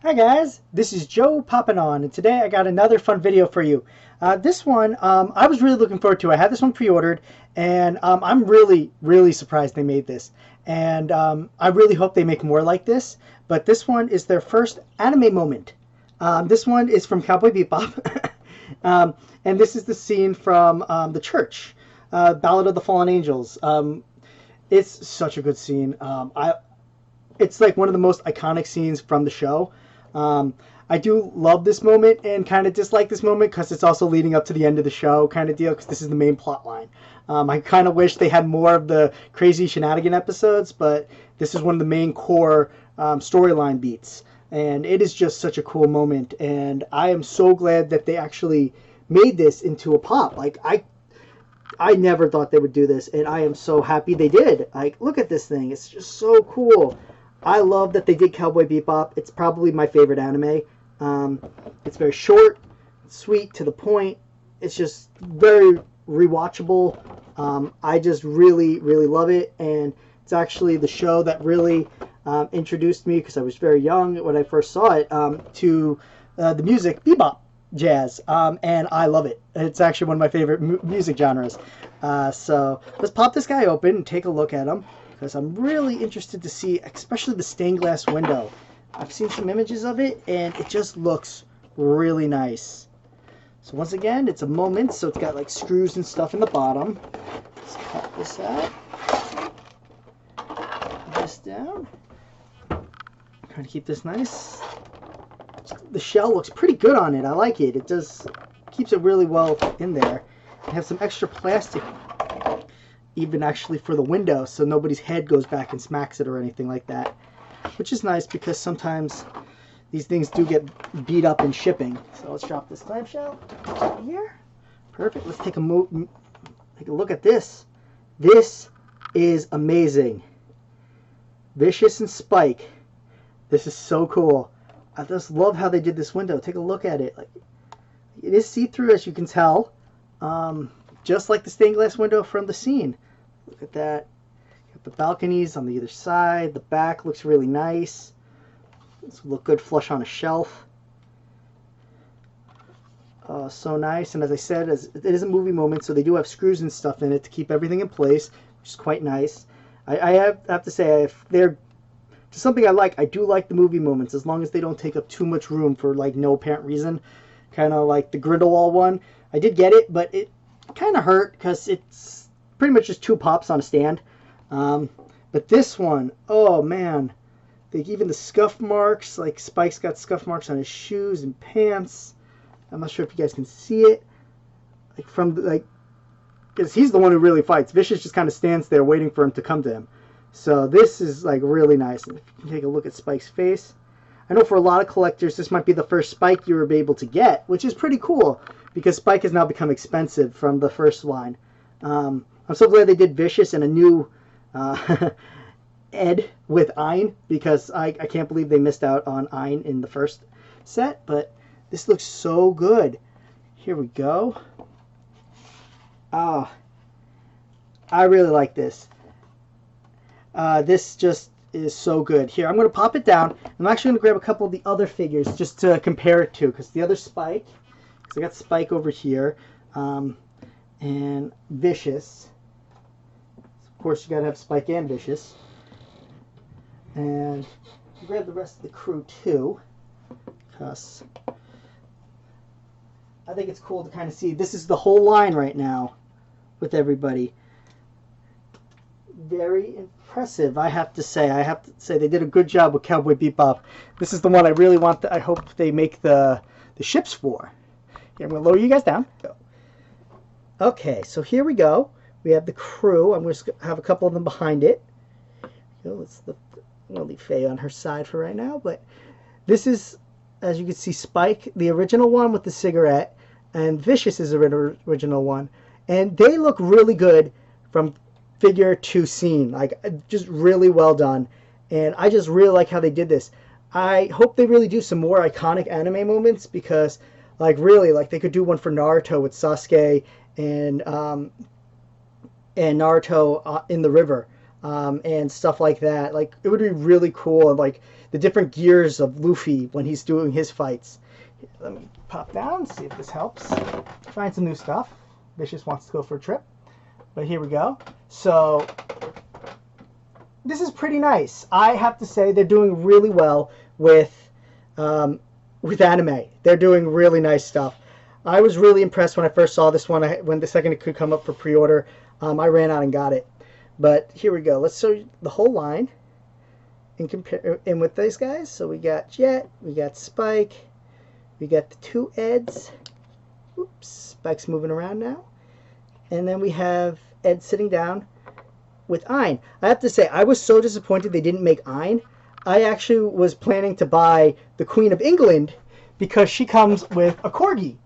Hi guys, this is Joe popping on, and today I got another fun video for you. This one I was really looking forward to. I had this one pre-ordered, and I'm really surprised they made this. And I really hope they make more like this. But this one is their first anime moment. This one is from Cowboy Bebop, and this is the scene from the church, Ballad of the Fallen Angels. It's such a good scene. It's like one of the most iconic scenes from the show. I do love this moment and kind of dislike this moment because it's also leading up to the end of the show kind of deal, because this is the main plot line. I kind of wish they had more of the crazy shenanigan episodes, but this is one of the main core storyline beats. And it is just such a cool moment, and I am so glad that they actually made this into a pop. Like, I never thought they would do this, and I am so happy they did. Like, look at this thing. It's just so cool. I love that they did Cowboy Bebop. It's probably my favorite anime. It's very short, sweet, to the point. It's just very rewatchable. I just really love it, and it's actually the show that really introduced me, because I was very young when I first saw it, to the music bebop jazz, and I love it. It's actually one of my favorite music genres. So let's pop this guy open and take a look at him, because I'm really interested to see, especially the stained glass window. I've seen some images of it, and it just looks really nice. So once again, it's a moment, so it's got like screws and stuff in the bottom. Let's cut this out. This down. Trying to keep this nice. The shell looks pretty good on it. I like it. It just keeps it really well in there. I have some extra plastic, even actually for the window, so nobody's head goes back and smacks it or anything like that, which is nice because sometimes these things do get beat up in shipping. So let's drop this clamshell here. Perfect. Let's take a look at this. This is amazing. Vicious and Spike. This is so cool. I just love how they did this window. Take a look at it. Like, it is see-through, as you can tell, just like the stained glass window from the scene. Look at that. Got the balconies on the other side. The back looks really nice. This will look good flush on a shelf. So nice. And as I said, it is a movie moment, so they do have screws and stuff in it to keep everything in place, which is quite nice. I have to say, if they're something I like, I do like the movie moments, as long as they don't take up too much room for like no apparent reason. Kind of like the Grindelwald one. I did get it, but it kind of hurt because it's pretty much just two pops on a stand. But this one, oh man, even the scuff marks, like Spike's got scuff marks on his shoes and pants. I'm not sure if you guys can see it, like from because he's the one who really fights. Vicious just kind of stands there waiting for him to come to him. So this is like really nice. And if you can take a look at Spike's face, I know for a lot of collectors this might be the first Spike you were able to get, which is pretty cool because Spike has now become expensive from the first line. I'm so glad they did Vicious and a new Ed with Ein, because I can't believe they missed out on Ein in the first set, but this looks so good. Here we go. Ah, I really like this. This just is so good. Here, I'm going to pop it down. I'm actually going to grab a couple of the other figures just to compare it to, because the other Spike, because I got Spike over here, and Vicious. Of course, you got to have Spike and Vicious. And grab the rest of the crew too, because I think it's cool to kind of see. This is the whole line right now with everybody. Very impressive, I have to say. I have to say they did a good job with Cowboy Bebop. This is the one I really want. I hope they make the ships for. Here, I'm going to lower you guys down. Okay, so here we go. We have the crew. I'm going to have a couple of them behind it. I'm going to leave Faye on her side for right now. But this is, as you can see, Spike, the original one with the cigarette, and Vicious is the original one. And they look really good from figure to scene, like just really well done, and I just really like how they did this. I hope they really do some more iconic anime moments, because like really, like they could do one for Naruto with Sasuke and Naruto in the river. and stuff like that. Like, it would be really cool, and like the different gears of Luffy when he's doing his fights. Let me pop down, see if this helps. Find some new stuff. Vicious wants to go for a trip, but here we go. So this is pretty nice. I have to say they're doing really well with anime. They're doing really nice stuff. I was really impressed when I first saw this one. When the second it could come up for pre-order, I ran out and got it. But here we go. Let's show you the whole line in with these guys. So we got Jet, we got Spike, we got the two Eds. Oops, Spike's moving around now. And then we have Ed sitting down with Ein. I have to say, I was so disappointed they didn't make Ein. I actually was planning to buy the Queen of England because she comes with a corgi.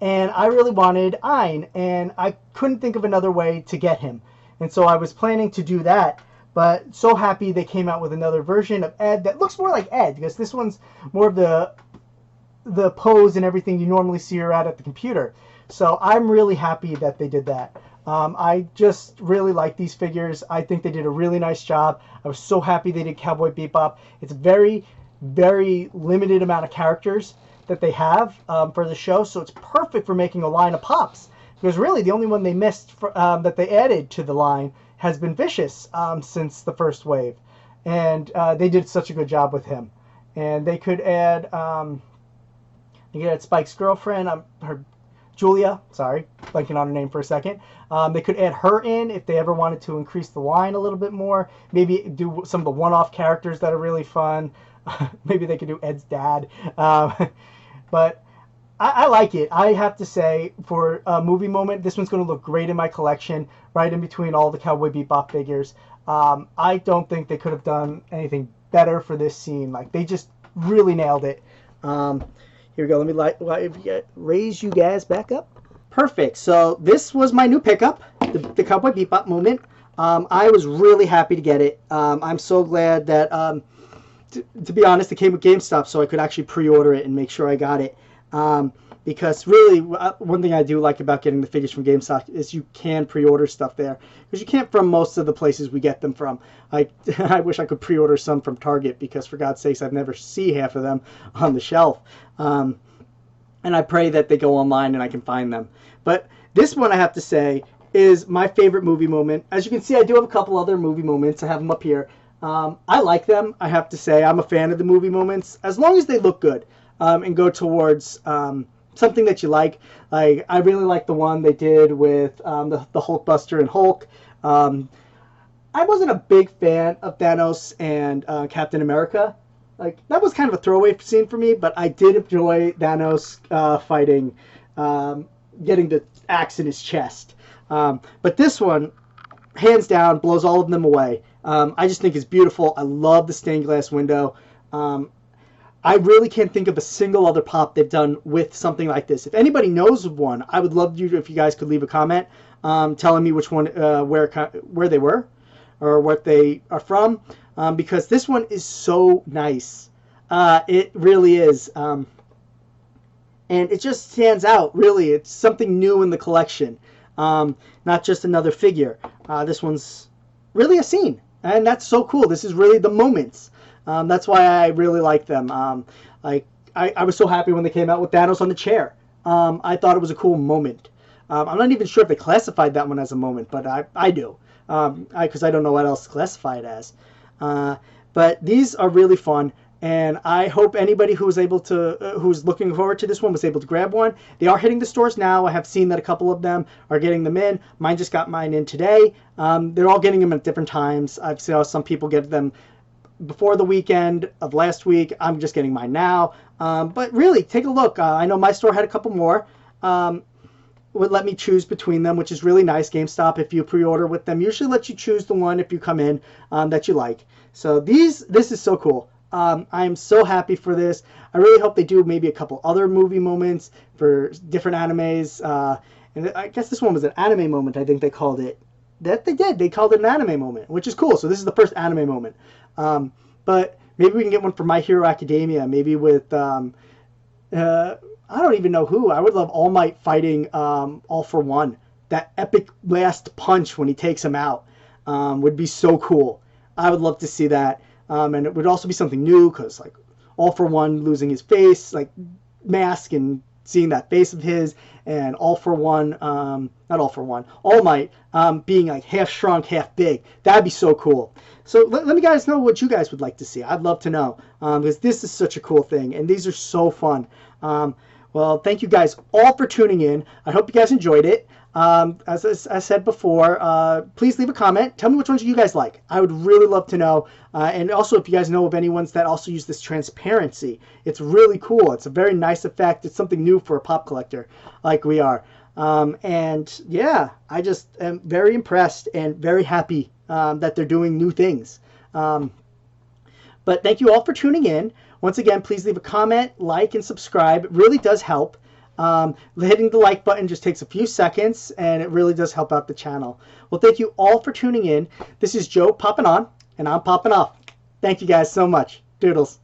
And I really wanted Ein, and I couldn't think of another way to get him. And so I was planning to do that, but so happy they came out with another version of Ed that looks more like Ed, because this one's more of the pose and everything you normally see her at the computer. So I'm really happy that they did that. I just really like these figures. I think they did a really nice job. I was so happy they did Cowboy Bebop. It's a very, very limited amount of characters that they have for the show, so it's perfect for making a line of Pops, because really the only one they missed that they added to the line has been Vicious since the first wave, and they did such a good job with him. And they could add Spike's girlfriend, her Julia, sorry, blanking on her name for a second. They could add her in if they ever wanted to increase the line a little bit more, maybe do some of the one-off characters that are really fun. Maybe they could do Ed's dad. But I like it. I have to say, for a movie moment, this one's going to look great in my collection, right in between all the Cowboy Bebop figures. I don't think they could have done anything better for this scene. Like, they just really nailed it. Here we go. Let me raise you guys back up. Perfect. So this was my new pickup, the Cowboy Bebop moment. I was really happy to get it. I'm so glad that... To be honest, it came with GameStop, so I could actually pre-order it and make sure I got it. Because really, one thing I do like about getting the figures from GameStop is you can pre-order stuff there, because you can't from most of the places we get them from. I wish I could pre-order some from Target, because for God's sakes, I've never see half of them on the shelf. And I pray that they go online and I can find them. But this one, I have to say, is my favorite movie moment. As you can see, I do have a couple other movie moments. I have them up here. I like them. I have to say, I'm a fan of the movie moments, as long as they look good and go towards something that you like. Like, I really like the one they did with the Hulkbuster and Hulk. I wasn't a big fan of Thanos and Captain America. Like, that was kind of a throwaway scene for me, but I did enjoy Thanos fighting, getting the axe in his chest. But this one, hands down, blows all of them away. I just think it's beautiful. I love the stained glass window. I really can't think of a single other pop they've done with something like this. If anybody knows of one, I would love you if you guys could leave a comment telling me which one, where they were, or what they are from, because this one is so nice. It really is. And it just stands out, really. It's something new in the collection, not just another figure. This one's really a scene. And that's so cool. This is really the moments. That's why I really like them. I was so happy when they came out with Thanos on the chair. I thought it was a cool moment. I'm not even sure if they classified that one as a moment, but I do. Because I don't know what else to classify it as. But these are really fun. And I hope anybody who's looking forward to this one was able to grab one. They are hitting the stores now. I have seen that a couple of them are getting them in. Mine just got mine in today. They're all getting them at different times. I've seen some people get them before the weekend of last week. I'm just getting mine now. But really, take a look. I know my store had a couple more. Would let me choose between them, which is really nice. GameStop, if you pre-order with them, usually lets you choose the one if you come in that you like. So this is so cool. I am so happy for this. I really hope they do maybe a couple other movie moments for different animes. And I guess this one was an anime moment, I think they called it. That they did. They called it an anime moment, which is cool. So this is the first anime moment. But maybe we can get one for My Hero Academia. Maybe with, I don't even know who. I would love All Might fighting All for One. That epic last punch when he takes him out. would be so cool. I would love to see that. And it would also be something new because, like, All For One losing his face, like, mask, and seeing that face of his, and All For One, not All For One, All Might being like half shrunk, half big. That'd be so cool. So let me guys know what you guys would like to see. I'd love to know because this is such a cool thing, and these are so fun. Well, thank you guys all for tuning in. I hope you guys enjoyed it. As I said before, please leave a comment. Tell me which ones you guys like. I would really love to know. And also, if you guys know of any ones that also use this transparency, it's really cool. It's a very nice effect. It's something new for a pop collector like we are. And yeah, I just am very impressed and very happy that they're doing new things. But thank you all for tuning in. Once again, please leave a comment, like, and subscribe. It really does help. Hitting the like button just takes a few seconds, and it really does help out the channel. Well, thank you all for tuning in. This is Joe popping on, and I'm popping off. Thank you guys so much. Doodles.